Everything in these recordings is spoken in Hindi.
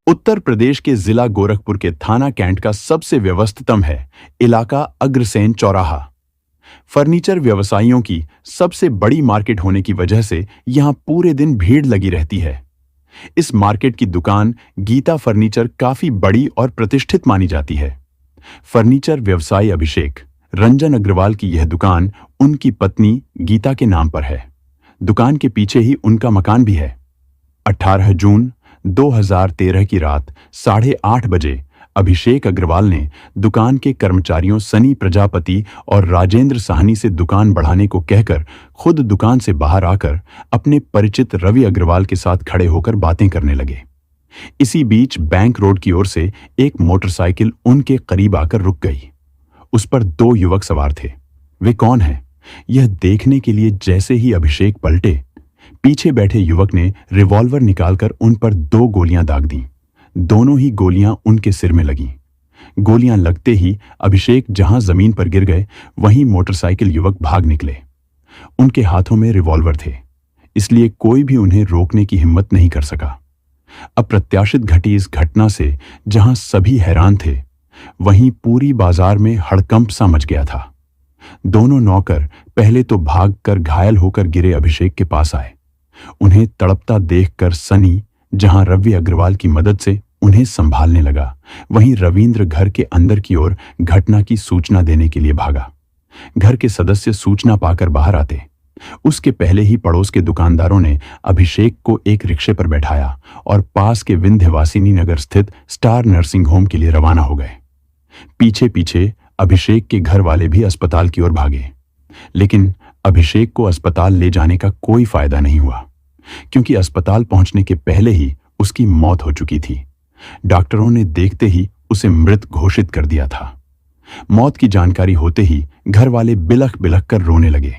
उत्तर प्रदेश के जिला गोरखपुर के थाना कैंट का सबसे व्यस्ततम है इलाका अग्रसेन चौराहा। फर्नीचर व्यवसायियों की सबसे बड़ी मार्केट होने की वजह से यहां पूरे दिन भीड़ लगी रहती है। इस मार्केट की दुकान गीता फर्नीचर काफी बड़ी और प्रतिष्ठित मानी जाती है। फर्नीचर व्यवसायी अभिषेक रंजन अग्रवाल की यह दुकान उनकी पत्नी गीता के नाम पर है। दुकान के पीछे ही उनका मकान भी है। 18 जून 2013 की रात 8:30 बजे अभिषेक अग्रवाल ने दुकान के कर्मचारियों सनी प्रजापति और राजेंद्र साहनी से दुकान बढ़ाने को कहकर खुद दुकान से बाहर आकर अपने परिचित रवि अग्रवाल के साथ खड़े होकर बातें करने लगे। इसी बीच बैंक रोड की ओर से एक मोटरसाइकिल उनके करीब आकर रुक गई। उस पर 2 युवक सवार थे। वे कौन हैं? यह देखने के लिए जैसे ही अभिषेक पलटे, पीछे बैठे युवक ने रिवॉल्वर निकालकर उन पर 2 गोलियां दाग दी। दोनों ही गोलियां उनके सिर में लगीं। गोलियां लगते ही अभिषेक जहां जमीन पर गिर गए, वहीं मोटरसाइकिल युवक भाग निकले। उनके हाथों में रिवॉल्वर थे, इसलिए कोई भी उन्हें रोकने की हिम्मत नहीं कर सका। अप्रत्याशित घटी इस घटना से जहां सभी हैरान थे, वहीं पूरी बाजार में हड़कंप सा मच गया था। दोनों नौकर पहले तो भागकर घायल होकर गिरे अभिषेक के पास आए। उन्हें तड़पता देखकर सनी जहां रवि अग्रवाल की मदद से उन्हें संभालने लगा, वहीं रविंद्र घर के अंदर की ओर घटना की सूचना देने के लिए भागा। घर के सदस्य सूचना पाकर बाहर आते, उसके पहले ही पड़ोस के दुकानदारों ने अभिषेक को एक रिक्शे पर बैठाया और पास के विंध्यवासिनी नगर स्थित स्टार नर्सिंग होम के लिए रवाना हो गए। पीछे पीछे अभिषेक के घर वाले भी अस्पताल की ओर भागे, लेकिन अभिषेक को अस्पताल ले जाने का कोई फायदा नहीं हुआ, क्योंकि अस्पताल पहुंचने के पहले ही उसकी मौत हो चुकी थी। डॉक्टरों ने देखते ही उसे मृत घोषित कर दिया था। मौत की जानकारी होते ही घर वाले बिलख बिलख कर रोने लगे।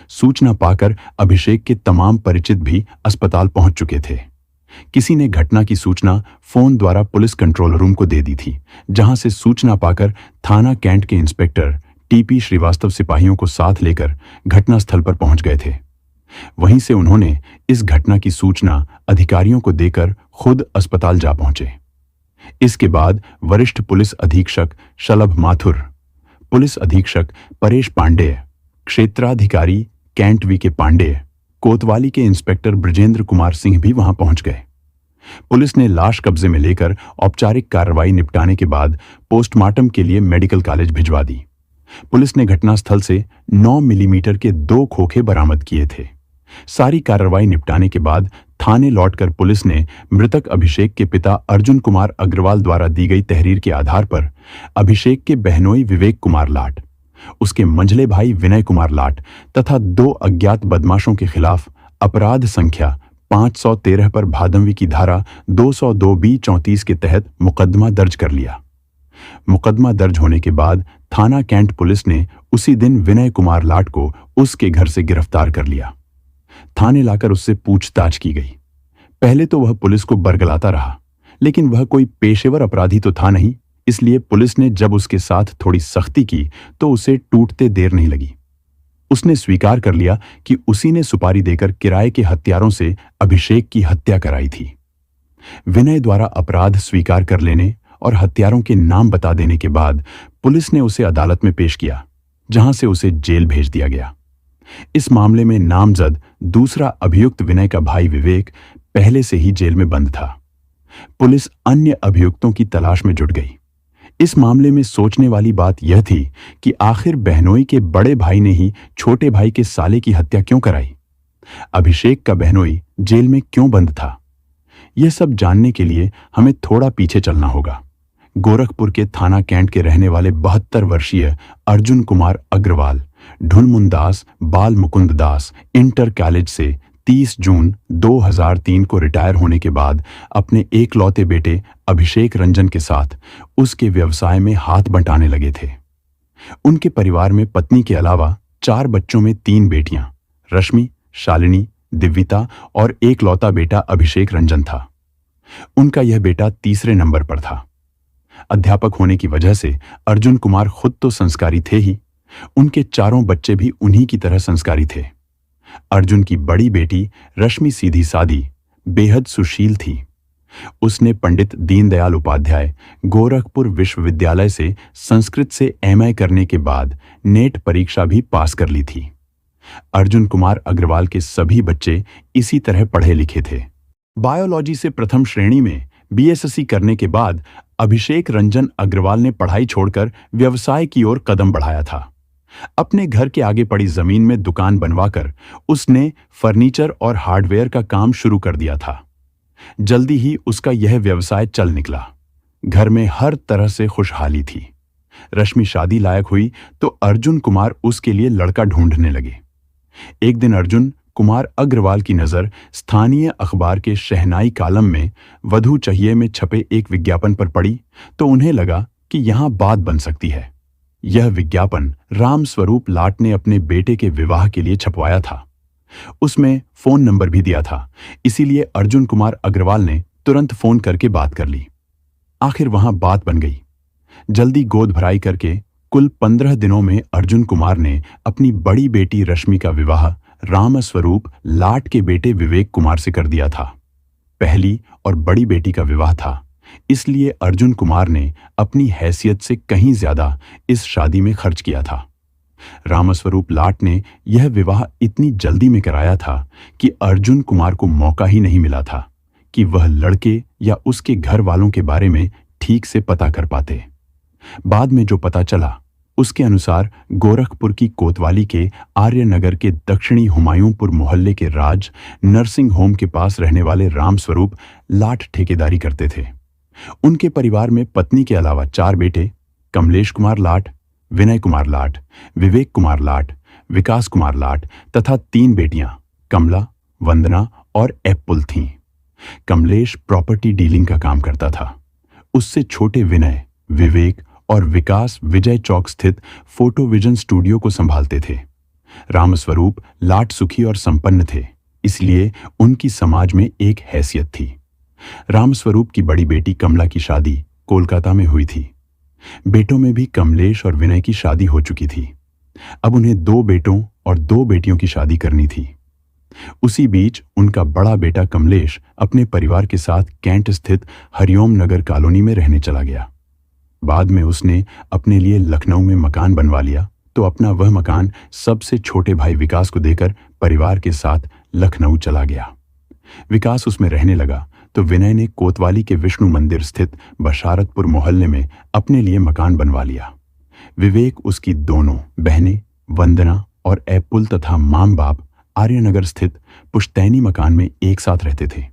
सूचना पाकर अभिषेक के तमाम परिचित भी अस्पताल पहुंच चुके थे। किसी ने घटना की सूचना फोन द्वारा पुलिस कंट्रोल रूम को दे दी थी, जहां से सूचना पाकर थाना कैंट के इंस्पेक्टर टीपी श्रीवास्तव सिपाहियों को साथ लेकर घटनास्थल पर पहुंच गए थे। वहीं से उन्होंने इस घटना की सूचना अधिकारियों को देकर खुद अस्पताल जा पहुंचे। इसके बाद वरिष्ठ पुलिस अधीक्षक शलभ माथुर, पुलिस अधीक्षक परेश पांडेय, क्षेत्राधिकारी कैंट वी के पांडेय, कोतवाली के इंस्पेक्टर ब्रजेंद्र कुमार सिंह भी वहां पहुंच गए। पुलिस ने लाश कब्जे में लेकर औपचारिक कार्रवाई निपटाने के बाद पोस्टमार्टम के लिए मेडिकल कॉलेज भिजवा दी। पुलिस ने घटनास्थल से 9 मिलीमीटर के 2 खोखे बरामद किए थे। सारी कार्रवाई निपटाने के बाद थाने लौटकर पुलिस ने मृतक अभिषेक के पिता अर्जुन कुमार अग्रवाल द्वारा दी गई तहरीर के आधार पर अभिषेक के बहनोई विवेक कुमार लाट, उसके मंझले भाई विनय कुमार लाट तथा 2 अज्ञात बदमाशों के खिलाफ अपराध संख्या 513 पर भादंवी की धारा 202B34 के तहत मुकदमा दर्ज कर लिया। मुकदमा दर्ज होने के बाद थाना कैंट पुलिस ने उसी दिन विनय कुमार लाट को उसके घर से गिरफ्तार कर लिया। थाने लाकर उससे पूछताछ की गई। पहले तो वह पुलिस को बरगलाता रहा, लेकिन वह कोई पेशेवर अपराधी तो था नहीं, इसलिए पुलिस ने जब उसके साथ थोड़ी सख्ती की तो उसे टूटते देर नहीं लगी। उसने स्वीकार कर लिया कि उसी ने सुपारी देकर किराए के हत्यारों से अभिषेक की हत्या कराई थी। विनय द्वारा अपराध स्वीकार कर लेने और हत्यारों के नाम बता देने के बाद पुलिस ने उसे अदालत में पेश किया, जहां से उसे जेल भेज दिया गया। इस मामले में नामजद दूसरा अभियुक्त विनय का भाई विवेक पहले से ही जेल में बंद था। पुलिस अन्य अभियुक्तों की तलाश में जुट गई। इस मामले में सोचने वाली बात यह थी कि आखिर बहनोई के बड़े भाई ने ही छोटे भाई के साले की हत्या क्यों कराई? अभिषेक का बहनोई जेल में क्यों बंद था? यह सब जानने के लिए हमें थोड़ा पीछे चलना होगा। गोरखपुर के थाना कैंट के रहने वाले 72 वर्षीय अर्जुन कुमार अग्रवाल ढुनमुनदास बाल मुकुंद दास इंटर कॉलेज से 30 जून 2003 को रिटायर होने के बाद अपने एकलौते बेटे अभिषेक रंजन के साथ उसके व्यवसाय में हाथ बंटाने लगे थे। उनके परिवार में पत्नी के अलावा 4 बच्चों में 3 बेटियां रश्मि, शालिनी, दिव्यता और एकलौता बेटा अभिषेक रंजन था। उनका यह बेटा तीसरे नंबर पर था। अध्यापक होने की वजह से अर्जुन कुमार खुद तो संस्कारी थे ही, उनके चारों बच्चे भी उन्हीं की तरह संस्कारी थे। अर्जुन की बड़ी बेटी रश्मि सीधी सादी, बेहद सुशील थी। उसने पंडित दीनदयाल उपाध्याय गोरखपुर विश्वविद्यालय से संस्कृत से एमए करने के बाद नेट परीक्षा भी पास कर ली थी। अर्जुन कुमार अग्रवाल के सभी बच्चे इसी तरह पढ़े लिखे थे। बायोलॉजी से प्रथम श्रेणी में बीएसएससी करने के बाद अभिषेक रंजन अग्रवाल ने पढ़ाई छोड़कर व्यवसाय की ओर कदम बढ़ाया था। अपने घर के आगे पड़ी जमीन में दुकान बनवाकर उसने फर्नीचर और हार्डवेयर का काम शुरू कर दिया था। जल्दी ही उसका यह व्यवसाय चल निकला। घर में हर तरह से खुशहाली थी। रश्मि शादी लायक हुई तो अर्जुन कुमार उसके लिए लड़का ढूंढने लगे। एक दिन अर्जुन कुमार अग्रवाल की नजर स्थानीय अखबार के शहनाई कालम में वधू चाहिए में छपे एक विज्ञापन पर पड़ी तो उन्हें लगा कि यहां बात बन सकती है। यह विज्ञापन राम स्वरूप लाट ने अपने बेटे के विवाह के लिए छपवाया था। उसमें फोन नंबर भी दिया था, इसीलिए अर्जुन कुमार अग्रवाल ने तुरंत फोन करके बात कर ली। आखिर वहां बात बन गई। जल्दी गोद भराई करके कुल 15 दिनों में अर्जुन कुमार ने अपनी बड़ी बेटी रश्मि का विवाह राम स्वरूप लाट के बेटे विवेक कुमार से कर दिया था। पहली और बड़ी बेटी का विवाह था, इसलिए अर्जुन कुमार ने अपनी हैसियत से कहीं ज्यादा इस शादी में खर्च किया था। रामस्वरूप लाट ने यह विवाह इतनी जल्दी में कराया था कि अर्जुन कुमार को मौका ही नहीं मिला था कि वह लड़के या उसके घर वालों के बारे में ठीक से पता कर पाते। बाद में जो पता चला उसके अनुसार गोरखपुर की कोतवाली के आर्यनगर के दक्षिणी हुमायूंपुर मोहल्ले के राज नर्सिंग होम के पास रहने वाले रामस्वरूप लाट ठेकेदारी करते थे। उनके परिवार में पत्नी के अलावा 4 बेटे कमलेश कुमार लाट, विनय कुमार लाट, विवेक कुमार लाट, विकास कुमार लाट तथा 3 बेटियां कमला, वंदना और एप्पुल थीं। कमलेश प्रॉपर्टी डीलिंग का काम करता था। उससे छोटे विनय, विवेक और विकास विजय चौक स्थित फोटो विजन स्टूडियो को संभालते थे। रामस्वरूप लाट सुखी और संपन्न थे, इसलिए उनकी समाज में एक हैसियत थी। रामस्वरूप की बड़ी बेटी कमला की शादी कोलकाता में हुई थी। बेटों में भी कमलेश और विनय की शादी हो चुकी थी। अब उन्हें 2 बेटों और 2 बेटियों की शादी करनी थी। उसी बीच उनका बड़ा बेटा कमलेश अपने परिवार के साथ कैंट स्थित हरिओम नगर कॉलोनी में रहने चला गया। बाद में उसने अपने लिए लखनऊ में मकान बनवा लिया तो अपना वह मकान सबसे छोटे भाई विकास को देकर परिवार के साथ लखनऊ चला गया। विकास उसमें रहने लगा तो विनय ने कोतवाली के विष्णु मंदिर स्थित बशारतपुर मोहल्ले में अपने लिए मकान बनवा लिया। विवेक उसकी दोनों बहनें वंदना और एप्पुल तथा माम बाप आर्यनगर स्थित पुश्तैनी मकान में एक साथ रहते थे।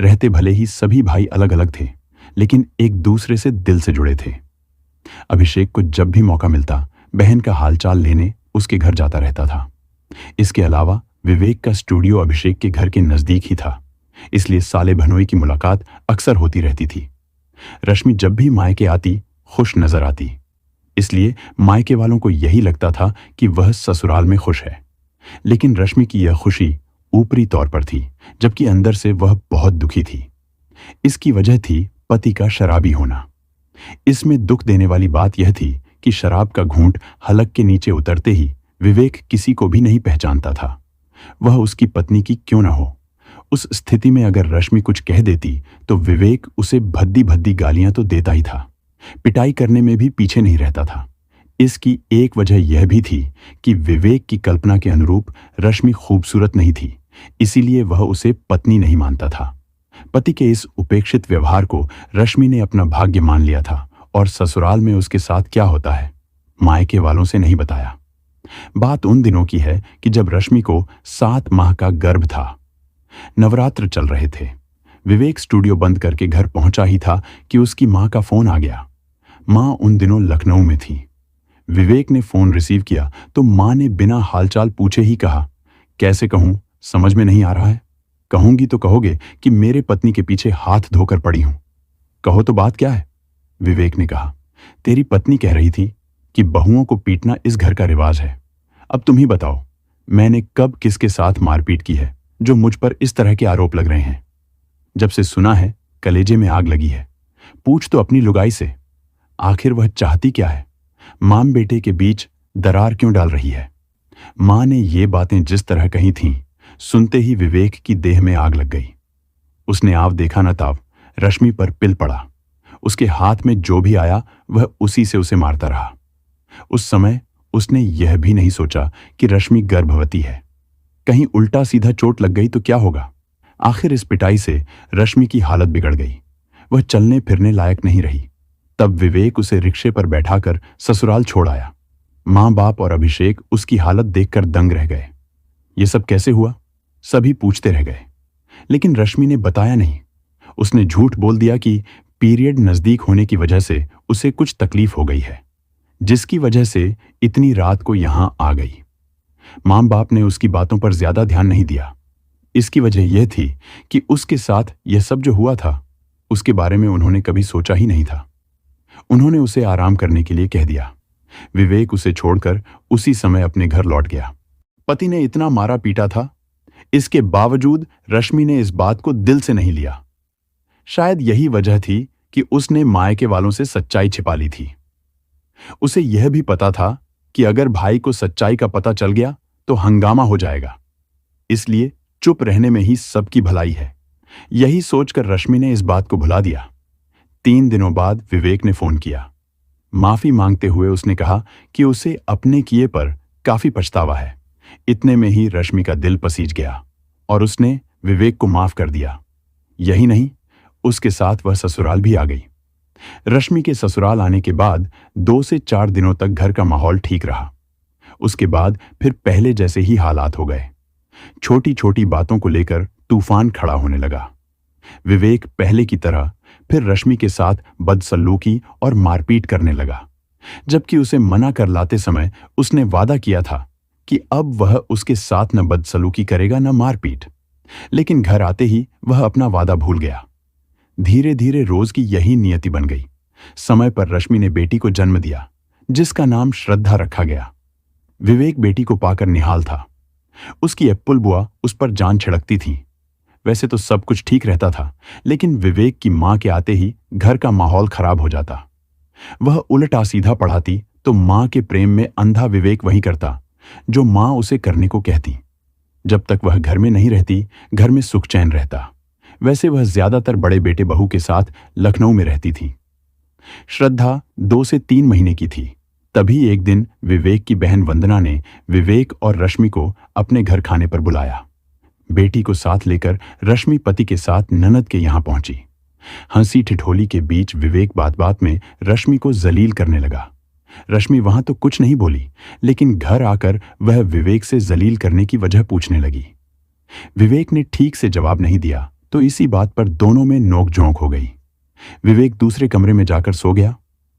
रहते भले ही सभी भाई अलग अलग थे, लेकिन एक दूसरे से दिल से जुड़े थे। अभिषेक को जब भी मौका मिलता बहन का हालचाल लेने उसके घर जाता रहता था। इसके अलावा विवेक का स्टूडियो अभिषेक के घर के नजदीक ही था, इसलिए साले भनोई की मुलाकात अक्सर होती रहती थी। रश्मि जब भी मायके आती खुश नजर आती, इसलिए मायके वालों को यही लगता था कि वह ससुराल में खुश है। लेकिन रश्मि की यह खुशी ऊपरी तौर पर थी, जबकि अंदर से वह बहुत दुखी थी। इसकी वजह थी पति का शराबी होना। इसमें दुख देने वाली बात यह थी कि शराब का घूंट हलक के नीचे उतरते ही विवेक किसी को भी नहीं पहचानता था, वह उसकी पत्नी की क्यों न हो। उस स्थिति में अगर रश्मि कुछ कह देती तो विवेक उसे भद्दी भद्दी गालियां तो देता ही था, पिटाई करने में भी पीछे नहीं रहता था। इसकी एक वजह यह भी थी कि विवेक की कल्पना के अनुरूप रश्मि खूबसूरत नहीं थी, इसीलिए वह उसे पत्नी नहीं मानता था। पति के इस उपेक्षित व्यवहार को रश्मि ने अपना भाग्य मान लिया था और ससुराल में उसके साथ क्या होता है मायके वालों से नहीं बताया। बात उन दिनों की है कि जब रश्मि को 7 माह का गर्भ था। नवरात्र चल रहे थे। विवेक स्टूडियो बंद करके घर पहुंचा ही था कि उसकी मां का फोन आ गया। मां उन दिनों लखनऊ में थी। विवेक ने फोन रिसीव किया तो मां ने बिना हालचाल पूछे ही कहा, कैसे कहूं, समझ में नहीं आ रहा है। कहूंगी तो कहोगे कि मेरे पत्नी के पीछे हाथ धोकर पड़ी हूं। कहो तो बात क्या है। विवेक ने कहा, तेरी पत्नी कह रही थी कि बहुओं को पीटना इस घर का रिवाज है। अब तुम ही बताओ, मैंने कब किसके साथ मारपीट की है जो मुझ पर इस तरह के आरोप लग रहे हैं। जब से सुना है कलेजे में आग लगी है। पूछ तो अपनी लुगाई से, आखिर वह चाहती क्या है। माम बेटे के बीच दरार क्यों डाल रही है। मां ने ये बातें जिस तरह कही थीं, सुनते ही विवेक की देह में आग लग गई। उसने आव देखा न ताव रश्मि पर पिल पड़ा। उसके हाथ में जो भी आया वह उसी से उसे मारता रहा। उस समय उसने यह भी नहीं सोचा कि रश्मि गर्भवती है। कहीं उल्टा सीधा चोट लग गई तो क्या होगा। आखिर इस पिटाई से रश्मि की हालत बिगड़ गई। वह चलने फिरने लायक नहीं रही। तब विवेक उसे रिक्शे पर बैठाकर ससुराल छोड़ आया। मां बाप और अभिषेक उसकी हालत देखकर दंग रह गए। ये सब कैसे हुआ? सभी पूछते रह गए, लेकिन रश्मि ने बताया नहीं। उसने झूठ बोल दिया कि पीरियड नजदीक होने की वजह से उसे कुछ तकलीफ हो गई है, जिसकी वजह से इतनी रात को यहां आ गई। मां बाप ने उसकी बातों पर ज्यादा ध्यान नहीं दिया। इसकी वजह यह थी कि उसके साथ यह सब जो हुआ था उसके बारे में उन्होंने कभी सोचा ही नहीं था। उन्होंने उसे आराम करने के लिए कह दिया। विवेक उसे छोड़कर उसी समय अपने घर लौट गया। पति ने इतना मारा पीटा था, इसके बावजूद रश्मि ने इस बात को दिल से नहीं लिया। शायद यही वजह थी कि उसने मायके वालों से सच्चाई छिपा ली थी। उसे यह भी पता था कि अगर भाई को सच्चाई का पता चल गया तो हंगामा हो जाएगा, इसलिए चुप रहने में ही सबकी भलाई है। यही सोचकर रश्मि ने इस बात को भुला दिया। 3 दिनों बाद विवेक ने फोन किया। माफी मांगते हुए उसने कहा कि उसे अपने किए पर काफी पछतावा है। इतने में ही रश्मि का दिल पसीज गया और उसने विवेक को माफ कर दिया। यही नहीं, उसके साथ वह ससुराल भी आ गई। रश्मि के ससुराल आने के बाद 2 से 4 दिनों तक घर का माहौल ठीक रहा। उसके बाद फिर पहले जैसे ही हालात हो गए। छोटी छोटी बातों को लेकर तूफान खड़ा होने लगा। विवेक पहले की तरह फिर रश्मि के साथ बदसलूकी और मारपीट करने लगा, जबकि उसे मना कर लाते समय उसने वादा किया था कि अब वह उसके साथ न बदसलूकी करेगा न मारपीट। लेकिन घर आते ही वह अपना वादा भूल गया। धीरे धीरे रोज की यही नियति बन गई। समय पर रश्मि ने बेटी को जन्म दिया, जिसका नाम श्रद्धा रखा गया। विवेक बेटी को पाकर निहाल था। उसकी एप्पल बुआ उस पर जान छिड़कती थी। वैसे तो सब कुछ ठीक रहता था, लेकिन विवेक की मां के आते ही घर का माहौल खराब हो जाता। वह उल्टा सीधा पढ़ाती तो मां के प्रेम में अंधा विवेक वही करता जो मां उसे करने को कहती। जब तक वह घर में नहीं रहती, घर में सुख चैन रहता। वैसे वह ज्यादातर बड़े बेटे बहू के साथ लखनऊ में रहती थी। श्रद्धा 2 से 3 महीने की थी। तभी एक दिन विवेक की बहन वंदना ने विवेक और रश्मि को अपने घर खाने पर बुलाया। बेटी को साथ लेकर रश्मि पति के साथ ननद के यहां पहुंची। हंसी ठिठोली के बीच विवेक बात बात में रश्मि को जलील करने लगा। रश्मि वहां तो कुछ नहीं बोली, लेकिन घर आकर वह विवेक से जलील करने की वजह पूछने लगी। विवेक ने ठीक से जवाब नहीं दिया तो इसी बात पर दोनों में नोक-झोंक हो गई। विवेक दूसरे कमरे में जाकर सो गया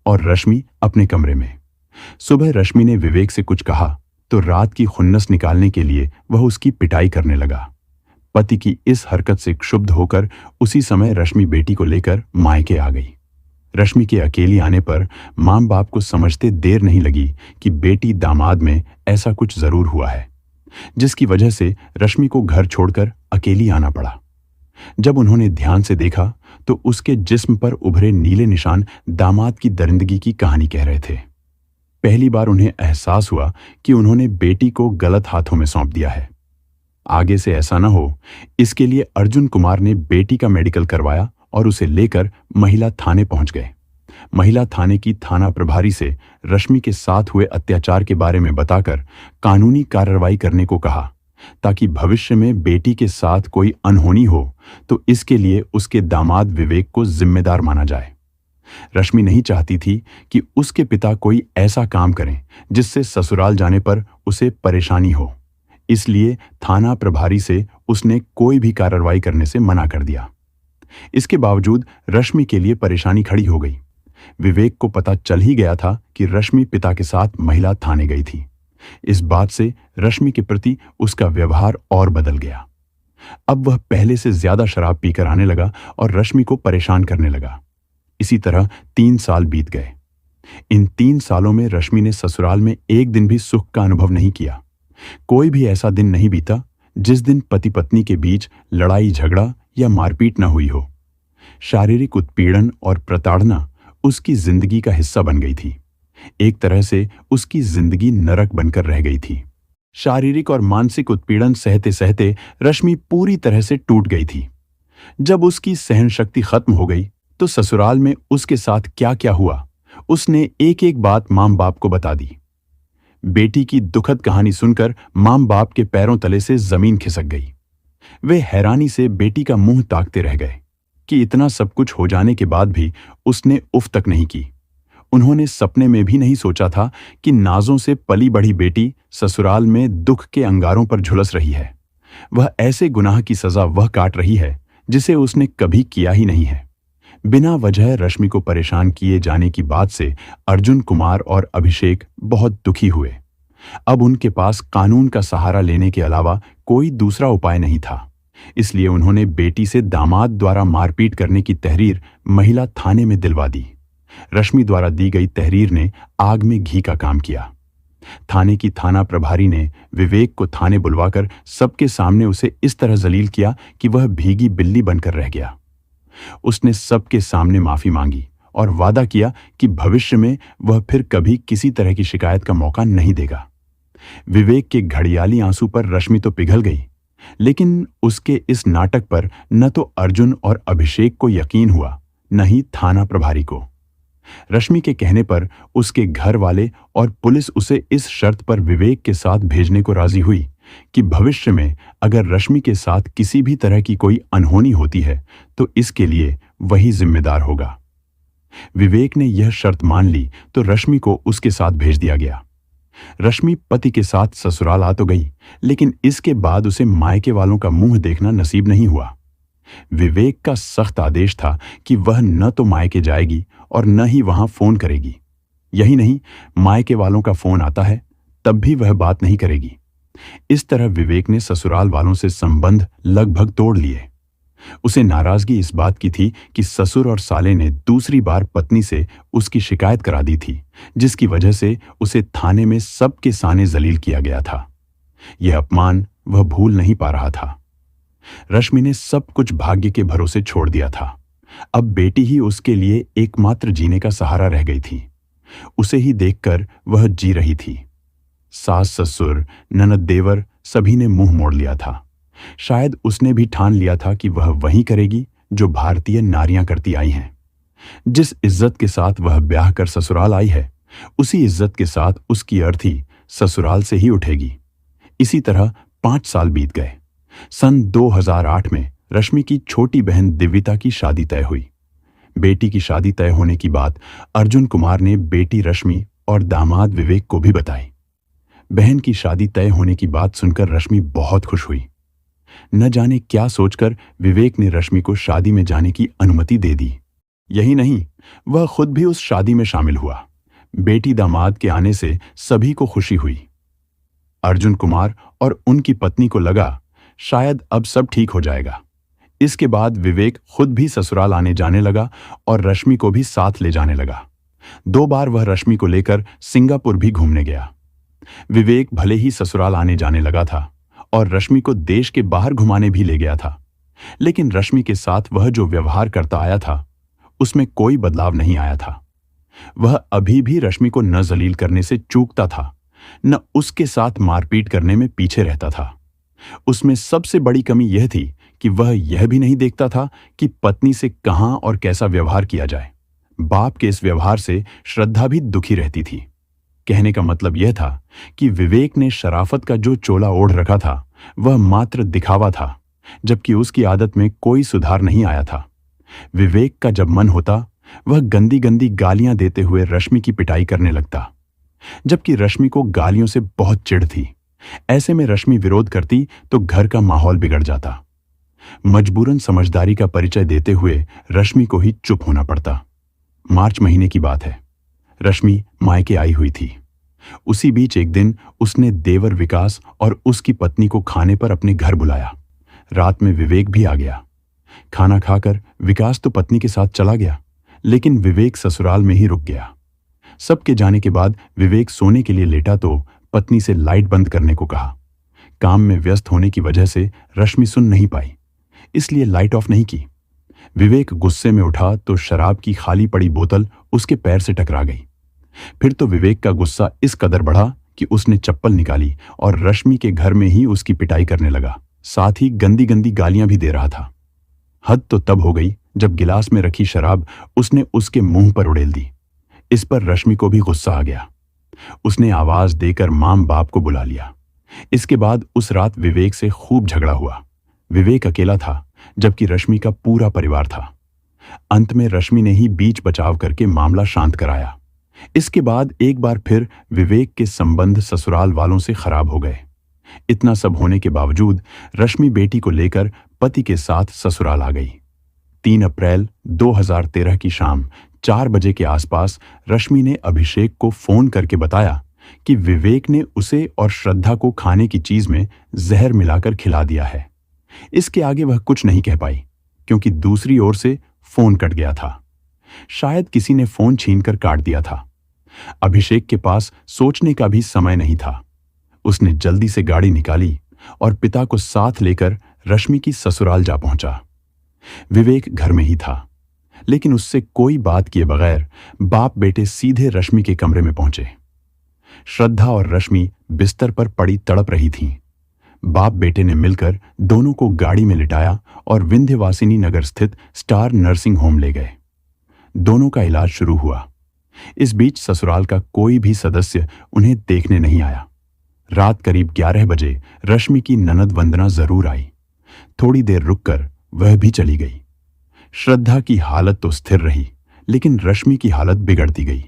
और रश्मि अपने कमरे में। सुबह रश्मि ने विवेक से कुछ कहा तो रात की खुन्नस निकालने के लिए वह उसकी पिटाई करने लगा। पति की इस हरकत से क्षुब्ध होकर उसी समय रश्मि बेटी को लेकर मायके आ गई। रश्मि के अकेली आने पर मां बाप को समझते देर नहीं लगी कि बेटी दामाद में ऐसा कुछ जरूर हुआ है, जिसकी वजह से रश्मि को घर छोड़कर अकेली आना पड़ा। जब उन्होंने ध्यान से देखा तो उसके जिस्म पर उभरे नीले निशान दामाद की दरिंदगी की कहानी कह रहे थे। पहली बार उन्हें एहसास हुआ कि उन्होंने बेटी को गलत हाथों में सौंप दिया है। आगे से ऐसा न हो, इसके लिए अर्जुन कुमार ने बेटी का मेडिकल करवाया और उसे लेकर महिला थाने पहुंच गए। महिला थाने की थाना प्रभारी से रश्मि के साथ हुए अत्याचार के बारे में बताकर कानूनी कार्रवाई करने को कहा, ताकि भविष्य में बेटी के साथ कोई अनहोनी हो तो इसके लिए उसके दामाद विवेक को जिम्मेदार माना जाए। रश्मि नहीं चाहती थी कि उसके पिता कोई ऐसा काम करें जिससे ससुराल जाने पर उसे परेशानी हो, इसलिए थाना प्रभारी से उसने कोई भी कार्रवाई करने से मना कर दिया। इसके बावजूद रश्मि के लिए परेशानी खड़ी हो गई। विवेक को पता चल ही गया था कि रश्मि पिता के साथ महिला थाने गई थी। इस बात से रश्मि के प्रति उसका व्यवहार और बदल गया। अब वह पहले से ज्यादा शराब पीकर आने लगा और रश्मि को परेशान करने लगा। इसी तरह 3 साल बीत गए। इन 3 सालों में रश्मि ने ससुराल में एक दिन भी सुख का अनुभव नहीं किया। कोई भी ऐसा दिन नहीं बीता जिस दिन पति पत्नी के बीच लड़ाई झगड़ा या मारपीट न हुई हो। शारीरिक उत्पीड़न और प्रताड़ना उसकी जिंदगी का हिस्सा बन गई थी। एक तरह से उसकी जिंदगी नरक बनकर रह गई थी। शारीरिक और मानसिक उत्पीड़न सहते सहते रश्मि पूरी तरह से टूट गई थी। जब उसकी सहन शक्ति खत्म हो गई तो ससुराल में उसके साथ क्या क्या हुआ उसने एक एक बात माम बाप को बता दी। बेटी की दुखद कहानी सुनकर माम बाप के पैरों तले से जमीन खिसक गई। वे हैरानी से बेटी का मुंह ताकते रह गए कि इतना सब कुछ हो जाने के बाद भी उसने उफ तक नहीं की। उन्होंने सपने में भी नहीं सोचा था कि नाजों से पली बढ़ी बेटी ससुराल में दुख के अंगारों पर झुलस रही है। वह ऐसे गुनाह की सजा वह काट रही है जिसे उसने कभी किया ही नहीं है। बिना वजह रश्मि को परेशान किए जाने की बात से अर्जुन कुमार और अभिषेक बहुत दुखी हुए। अब उनके पास कानून का सहारा लेने के अलावा कोई दूसरा उपाय नहीं था। इसलिए उन्होंने बेटी से दामाद द्वारा मारपीट करने की तहरीर महिला थाने में दिलवा दी। रश्मि द्वारा दी गई तहरीर ने आग में घी का काम किया। थाने की थाना प्रभारी ने विवेक को थाने बुलवाकर सबके सामने उसे इस तरह जलील किया कि वह भीगी बिल्ली बनकर रह गया। उसने सबके सामने माफी मांगी और वादा किया कि भविष्य में वह फिर कभी किसी तरह की शिकायत का मौका नहीं देगा। विवेक के घड़ियाली आंसू पर रश्मि तो पिघल गई, लेकिन उसके इस नाटक पर न तो अर्जुन और अभिषेक को यकीन हुआ, न ही थाना प्रभारी को। रश्मि के कहने पर उसके घर वाले और पुलिस उसे इस शर्त पर विवेक के साथ भेजने को राजी हुई कि भविष्य में अगर रश्मि के साथ किसी भी तरह की कोई अनहोनी होती है तो इसके लिए वही जिम्मेदार होगा। विवेक ने यह शर्त मान ली तो रश्मि को उसके साथ भेज दिया गया। रश्मि पति के साथ ससुराल आ तो गई, लेकिन इसके बाद उसे मायके वालों का मुंह देखना नसीब नहीं हुआ। विवेक का सख्त आदेश था कि वह न तो मायके जाएगी और न ही वहां फोन करेगी। यही नहीं, मायके वालों का फोन आता है तब भी वह बात नहीं करेगी। इस तरह विवेक ने ससुराल वालों से संबंध लगभग तोड़ लिए। उसे नाराजगी इस बात की थी कि ससुर और साले ने दूसरी बार पत्नी से उसकी शिकायत करा दी थी, जिसकी वजह से उसे थाने में सबके सामने जलील किया गया था। यह अपमान वह भूल नहीं पा रहा था। रश्मि ने सब कुछ भाग्य के भरोसे छोड़ दिया था। अब बेटी ही उसके लिए एकमात्र जीने का सहारा रह गई थी। उसे ही देखकर वह जी रही थी। सास ससुर ननद देवर सभी ने मुंह मोड़ लिया था। शायद उसने भी ठान लिया था कि वह वही करेगी जो भारतीय नारियां करती आई हैं। जिस इज्जत के साथ वह ब्याह कर ससुराल आई है, उसी इज्जत के साथ उसकी अर्थी ससुराल से ही उठेगी। इसी तरह 5 साल बीत गए। सन 2008 में रश्मि की छोटी बहन दिव्यता की शादी तय हुई। बेटी की शादी तय होने की बात अर्जुन कुमार ने बेटी रश्मि और दामाद विवेक को भी बताई। बहन की शादी तय होने की बात सुनकर रश्मि बहुत खुश हुई। न जाने क्या सोचकर विवेक ने रश्मि को शादी में जाने की अनुमति दे दी। यही नहीं, वह खुद भी उस शादी में शामिल हुआ। बेटी दामाद के आने से सभी को खुशी हुई। अर्जुन कुमार और उनकी पत्नी को लगा शायद अब सब ठीक हो जाएगा। इसके बाद विवेक खुद भी ससुराल आने जाने लगा और रश्मि को भी साथ ले जाने लगा। 2 बार वह रश्मि को लेकर सिंगापुर भी घूमने गया। विवेक भले ही ससुराल आने जाने लगा था और रश्मि को देश के बाहर घुमाने भी ले गया था, लेकिन रश्मि के साथ वह जो व्यवहार करता आया था उसमें कोई बदलाव नहीं आया था। वह अभी भी रश्मि को न जलील करने से चूकता था, न उसके साथ मारपीट करने में पीछे रहता था। उसमें सबसे बड़ी कमी यह थी कि वह यह भी नहीं देखता था कि पत्नी से कहां और कैसा व्यवहार किया जाए। बाप के इस व्यवहार से श्रद्धा भी दुखी रहती थी। कहने का मतलब यह था कि विवेक ने शराफत का जो चोला ओढ़ रखा था वह मात्र दिखावा था, जबकि उसकी आदत में कोई सुधार नहीं आया था। विवेक का जब मन होता वह गंदी गंदी गालियां देते हुए रश्मि की पिटाई करने लगता, जबकि रश्मि को गालियों से बहुत चिढ़ थी। ऐसे में रश्मि विरोध करती तो घर का माहौल बिगड़ जाता। मजबूरन समझदारी का परिचय देते हुए रश्मि को ही चुप होना पड़ता। मार्च महीने की बात है। रश्मि मायके आई हुई थी। उसी बीच एक दिन उसने देवर विकास और उसकी पत्नी को खाने पर अपने घर बुलाया। रात में विवेक भी आ गया। खाना खाकर विकास तो पत्नी के साथ चला गया, लेकिन विवेक ससुराल में ही रुक गया। सबके जाने के बाद विवेक सोने के लिए लेटा तो पत्नी से लाइट बंद करने को कहा। काम में व्यस्त होने की वजह से रश्मि सुन नहीं पाई, इसलिए लाइट ऑफ नहीं की। विवेक गुस्से में उठा तो शराब की खाली पड़ी बोतल उसके पैर से टकरा गई। फिर तो विवेक का गुस्सा इस कदर बढ़ा कि उसने चप्पल निकाली और रश्मि के घर में ही उसकी पिटाई करने लगा। साथ ही गंदी गंदी गालियां भी दे रहा था। हद तो तब हो गई जब गिलास में रखी शराब उसने उसके मुंह पर उड़ेल दी। इस पर रश्मि को भी गुस्सा आ गया। उसने आवाज देकर माम बाप को बुला लिया। इसके बाद उस रात विवेक से खूब झगड़ा हुआ। विवेक अकेला था, जबकि रश्मि का पूरा परिवार था। अंत में रश्मि ने ही बीच बचाव करके मामला शांत कराया। इसके बाद एक बार फिर विवेक के संबंध ससुराल वालों से खराब हो गए। इतना सब होने के बावजूद रश्मि बेटी को लेकर पति के साथ ससुराल आ गई। 3 अप्रैल 2013 की शाम 4 बजे के आसपास रश्मि ने अभिषेक को फोन करके बताया कि विवेक ने उसे और श्रद्धा को खाने की चीज में जहर मिलाकर खिला दिया है। इसके आगे वह कुछ नहीं कह पाई, क्योंकि दूसरी ओर से फोन कट गया था। शायद किसी ने फोन छीनकर काट दिया था। अभिषेक के पास सोचने का भी समय नहीं था। उसने जल्दी से गाड़ी निकाली और पिता को साथ लेकर रश्मि की ससुराल जा पहुंचा। विवेक घर में ही था, लेकिन उससे कोई बात किए बगैर बाप बेटे सीधे रश्मि के कमरे में पहुंचे। श्रद्धा और रश्मि बिस्तर पर पड़ी तड़प रही थीं। बाप बेटे ने मिलकर दोनों को गाड़ी में लिटाया और विंध्यवासिनी नगर स्थित स्टार नर्सिंग होम ले गए। दोनों का इलाज शुरू हुआ। इस बीच ससुराल का कोई भी सदस्य उन्हें देखने नहीं आया। रात करीब 11 बजे रश्मि की ननद वंदना जरूर आई। थोड़ी देर रुककर वह भी चली गई। श्रद्धा की हालत तो स्थिर रही, लेकिन रश्मि की हालत बिगड़ती गई।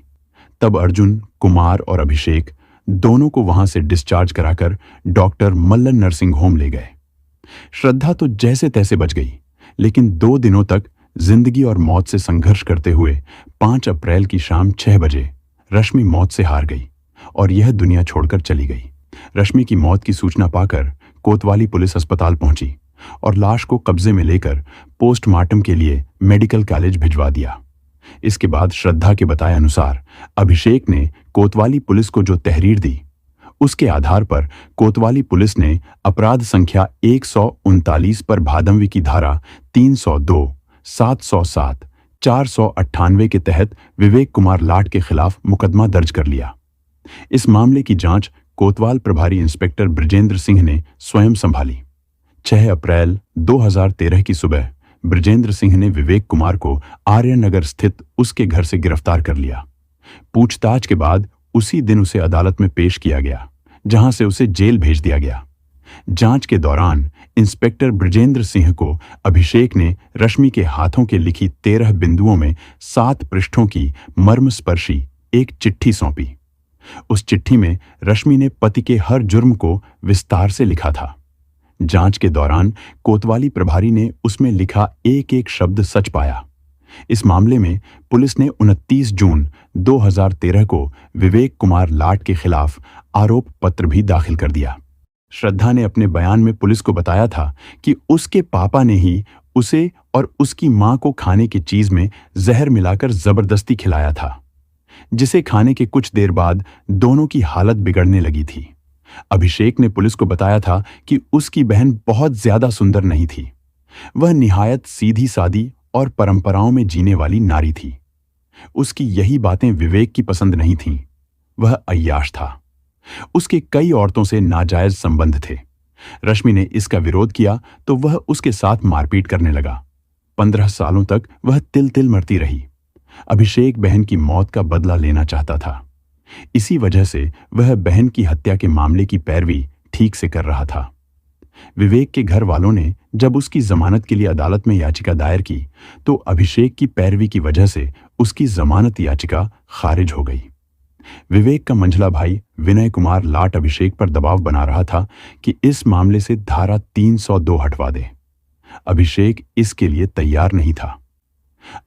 तब अर्जुन, कुमार और अभिषेक दोनों को वहां से डिस्चार्ज कराकर डॉक्टर मल्लन नर्सिंग होम ले गए। श्रद्धा तो जैसे तैसे बच गई, लेकिन 2 दिनों तक जिंदगी और मौत से संघर्ष करते हुए 5 अप्रैल की शाम 6 बजे रश्मि मौत से हार गई और यह दुनिया छोड़कर चली गई। रश्मि की मौत की सूचना पाकर कोतवाली पुलिस अस्पताल पहुंची और लाश को कब्जे में लेकर पोस्टमार्टम के लिए मेडिकल कॉलेज भिजवा दिया। इसके बाद श्रद्धा के बताए अनुसार अभिषेक ने कोतवाली पुलिस को जो तहरीर दी, उसके आधार पर कोतवाली पुलिस ने अपराध संख्या 139 पर भादंवी की धारा 302, 707, 498 के तहत विवेक कुमार लाट के खिलाफ मुकदमा दर्ज कर लिया। इस मामले की जांच कोतवाल प्रभारी इंस्पेक्टर ब्रजेंद्र सिंह ने स्वयं संभाली। 6 अप्रैल 2013 की सुबह ब्रजेंद्र सिंह ने विवेक कुमार को आर्यनगर स्थित उसके घर से गिरफ्तार कर लिया। पूछताछ के बाद उसी दिन उसे अदालत में पेश किया गया, जहां से उसे जेल भेज दिया गया। जांच के दौरान इंस्पेक्टर ब्रजेंद्र सिंह को अभिषेक ने रश्मि के हाथों के लिखी 13 बिंदुओं में 7 पृष्ठों की मर्मस्पर्शी एक चिट्ठी सौंपी। उस चिट्ठी में रश्मि ने पति के हर जुर्म को विस्तार से लिखा था। जांच के दौरान कोतवाली प्रभारी ने उसमें लिखा एक एक शब्द सच पाया। इस मामले में पुलिस ने 29 जून 2013 को विवेक कुमार लाट के खिलाफ आरोप पत्र भी दाखिल कर दिया। श्रद्धा ने अपने बयान में पुलिस को बताया था कि उसके पापा ने ही उसे और उसकी मां को खाने की चीज में जहर मिलाकर जबरदस्ती खिलाया था, जिसे खाने के कुछ देर बाद दोनों की हालत बिगड़ने लगी थी। अभिषेक ने पुलिस को बताया था कि उसकी बहन बहुत ज्यादा सुंदर नहीं थी। वह निहायत सीधी सादी और परंपराओं में जीने वाली नारी थी। उसकी यही बातें विवेक की पसंद नहीं थीं। वह अय्याश था। उसके कई औरतों से नाजायज संबंध थे। रश्मि ने इसका विरोध किया तो वह उसके साथ मारपीट करने लगा। 15 सालों तक वह तिल तिल मरती रही। अभिषेक बहन की मौत का बदला लेना चाहता था। इसी वजह से वह बहन की हत्या के मामले की पैरवी ठीक से कर रहा था। विवेक के घर वालों ने जब उसकी जमानत के लिए अदालत में याचिका दायर की, तो अभिषेक की पैरवी की वजह से उसकी जमानत याचिका खारिज हो गई। विवेक का मंझला भाई विनय कुमार लाट अभिषेक पर दबाव बना रहा था कि इस मामले से धारा 302 हटवा दे। अभिषेक इसके लिए तैयार नहीं था।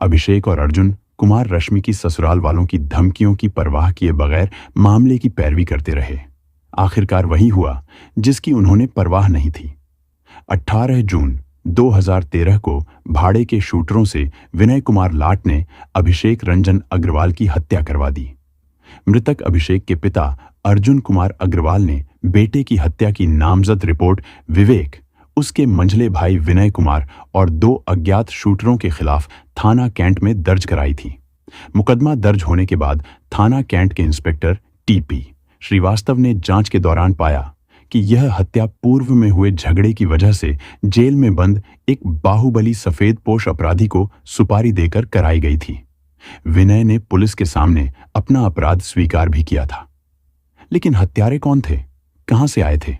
अभिषेक और अर्जुन कुमार रश्मि की ससुराल वालों की धमकियों की परवाह किए बगैर मामले की पैरवी करते रहे। आखिरकार वही हुआ जिसकी उन्होंने परवाह नहीं थी। 18 जून 2013 को भाड़े के शूटरों से विनय कुमार लाट ने अभिषेक रंजन अग्रवाल की हत्या करवा दी। मृतक अभिषेक के पिता अर्जुन कुमार अग्रवाल ने बेटे की हत्या की नामजद रिपोर्ट विवेक, उसके मंझले भाई विनय कुमार और 2 अज्ञात शूटरों के खिलाफ थाना कैंट में दर्ज कराई थी। मुकदमा दर्ज होने के बाद थाना कैंट के इंस्पेक्टर टीपी श्रीवास्तव ने जांच के दौरान पाया कि यह हत्या पूर्व में हुए झगड़े की वजह से जेल में बंद एक बाहुबली सफेदपोश अपराधी को सुपारी देकर कराई गई थी। विनय ने पुलिस के सामने अपना अपराध स्वीकार भी किया था। लेकिन हत्यारे कौन थे, कहां से आए थे,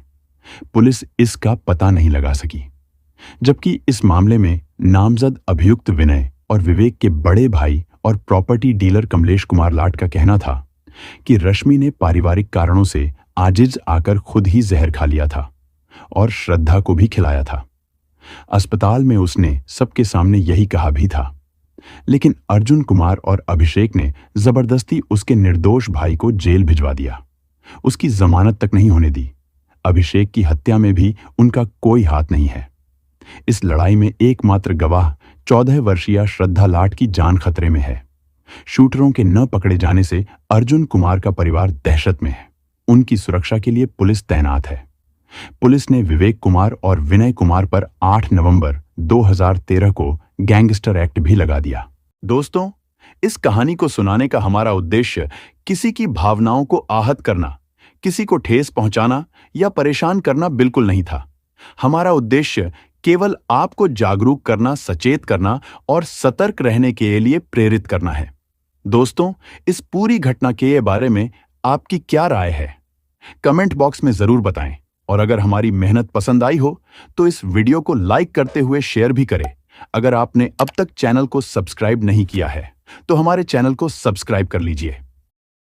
पुलिस इसका पता नहीं लगा सकी। जबकि इस मामले में नामजद अभियुक्त विनय और विवेक के बड़े भाई और प्रॉपर्टी डीलर कमलेश कुमार लाट का कहना था कि रश्मि ने पारिवारिक कारणों से आजिज आकर खुद ही जहर खा लिया था और श्रद्धा को भी खिलाया था। अस्पताल में उसने सबके सामने यही कहा भी था। लेकिन अर्जुन कुमार और अभिषेक ने जबरदस्ती उसके निर्दोष भाई को जेल भिजवा दिया, उसकी जमानत तक नहीं होने दी। अभिषेक की हत्या में भी उनका कोई हाथ नहीं है। इस लड़ाई में एकमात्र गवाह 14 वर्षीय श्रद्धा लाट की जान खतरे में है। शूटरों के न पकड़े जाने से अर्जुन कुमार का परिवार दहशत में है। उनकी सुरक्षा के लिए पुलिस तैनात है। पुलिस ने विवेक कुमार और विनय कुमार पर 8 नवंबर 2013 को गैंगस्टर एक्ट भी लगा दिया। दोस्तों, इस कहानी को सुनाने का हमारा उद्देश्य किसी की भावनाओं को आहत करना, किसी को ठेस पहुंचाना या परेशान करना बिल्कुल नहीं था। हमारा उद्देश्य केवल आपको जागरूक करना, सचेत करना और सतर्क रहने के लिए प्रेरित करना है। दोस्तों, इस पूरी घटना के बारे में आपकी क्या राय है, कमेंट बॉक्स में जरूर बताएं। और अगर हमारी मेहनत पसंद आई हो तो इस वीडियो को लाइक करते हुए शेयर भी करें। अगर आपने अब तक चैनल को सब्सक्राइब नहीं किया है तो हमारे चैनल को सब्सक्राइब कर लीजिए।